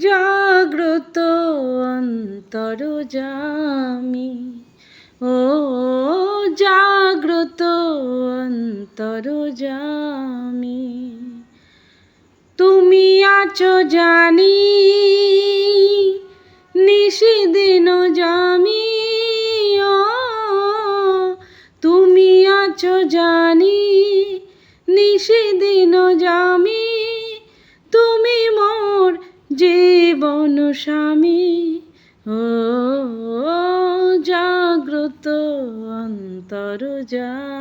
জাগ্রত অন্তর্যামী, ও জাগ্রত অন্তর্যামী, তুমি আছো জানি নিশিদিন জামি, ও তুমি আছো জানি নিশিদিন জামি, তুমি মোর জীবন স্বামী, ও জাগ্রত অন্তর্যামী।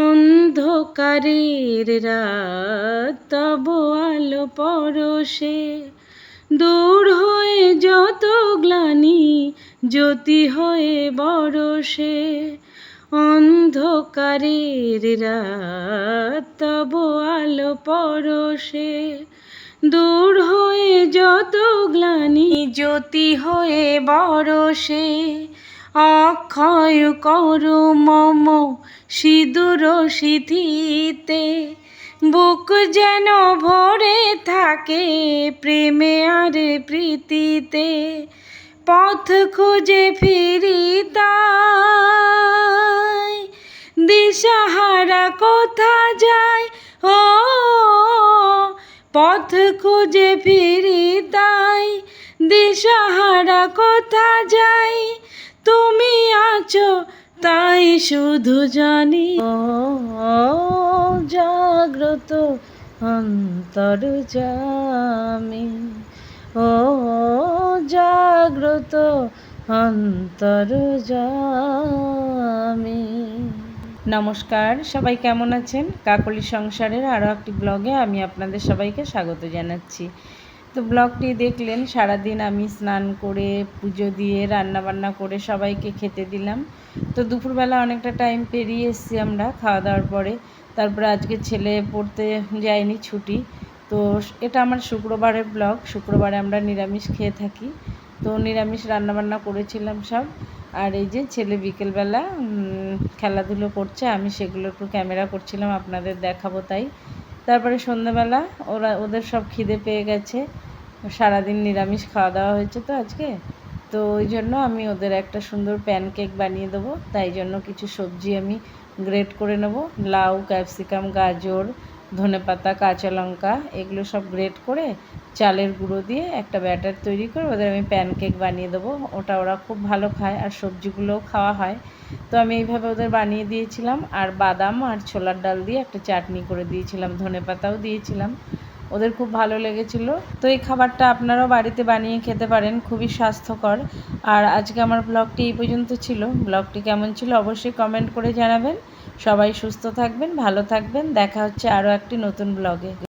অন্ধকারের রাত তব আলো পরশে, দূর হয়ে যত গ্লানি জ্যোতি হয়ে বরষে। অন্ধকারের রাত তব আলো পরশে, দূর হয়ে যত গ্লানি জ্যোতি হয়ে বরষে। অক্ষয় করো মম সিঁদুর সিঁথিতে, বুক যেন ভরে থাকে প্রেমে আর প্রীতিতে। পথ খুঁজে ফিরি তাই, দিশাহারা কোথা যায়, ও পথ খুঁজে ফিরি তাই, দিশাহারা কোথা যাই। তুমি আছো তাই শুধু জানি, ও জাগ্রত অন্তর্যামী, ও জাগ্রত অন্তর্যামী। নমস্কার, সবাই কেমন আছেন? কাকলি সংসারের আরও একটি ব্লগে আমি আপনাদের সবাইকে স্বাগত জানাচ্ছি। তো ব্লগটি দেখলেন, সারাদিন আমি স্নান করে পুজো দিয়ে রান্নাবান্না করে সবাইকে খেতে দিলাম। তো দুপুরবেলা অনেকটা টাইম পেরিয়ে এসেছি আমরা খাওয়া দাওয়ার পরে। তারপরে আজকে ছেলে পড়তে যায়নি, ছুটি। তো এটা আমার শুক্রবারের ব্লগ। শুক্রবারে আমরা নিরামিষ খেয়ে থাকি, তো নিরামিষ রান্নাবান্না করেছিলাম সব। আর এই যে ছেলে বিকেলবেলা খেলাধুলো করছে, আমি সেগুলো একটু ক্যামেরা করছিলাম, আপনাদের দেখাবো তাই। তারপরে সন্ধ্যাবেলা ওদের সব খিদে পেয়ে গেছে, সারাদিন নিরামিষ খাওয়া দাওয়া হয়েছে তো আজকে। তো ওই জন্য আমি ওদের একটা সুন্দর প্যানকেক বানিয়ে দেবো, তাই জন্য কিছু সবজি আমি গ্রেট করে নেব। লাউ, ক্যাপসিকাম, গাজর, ধনেপাতা, কাঁচা লঙ্কা, এগুলো সব গ্রেট করে চালের গুঁড়ো দিয়ে একটা ব্যাটার তৈরি করে ওদের আমি প্যানকেক বানিয়ে দেবো। ওটা ওরা খুব ভালো খায়, আর সবজিগুলোও খাওয়া হয়। তো আমি এইভাবে ওদের বানিয়ে দিয়েছিলাম, আর বাদাম আর ছোলার ডাল দিয়ে একটা চাটনি করে দিয়েছিলাম, ধনেপাতাও দিয়েছিলাম। ওদের খুব ভালো লেগেছিল। তো এই খাবারটা আপনারাও বাড়িতে বানিয়ে খেতে পারেন, খুবই স্বাস্থ্যকর। আর আজকে আমার ব্লগটি এই পর্যন্ত ছিল। ব্লগটি কেমন ছিল অবশ্যই কমেন্ট করে জানাবেন। সবাই সুস্থ থাকবেন, ভালো থাকবেন। দেখা হচ্ছে আরও একটি নতুন ব্লগে।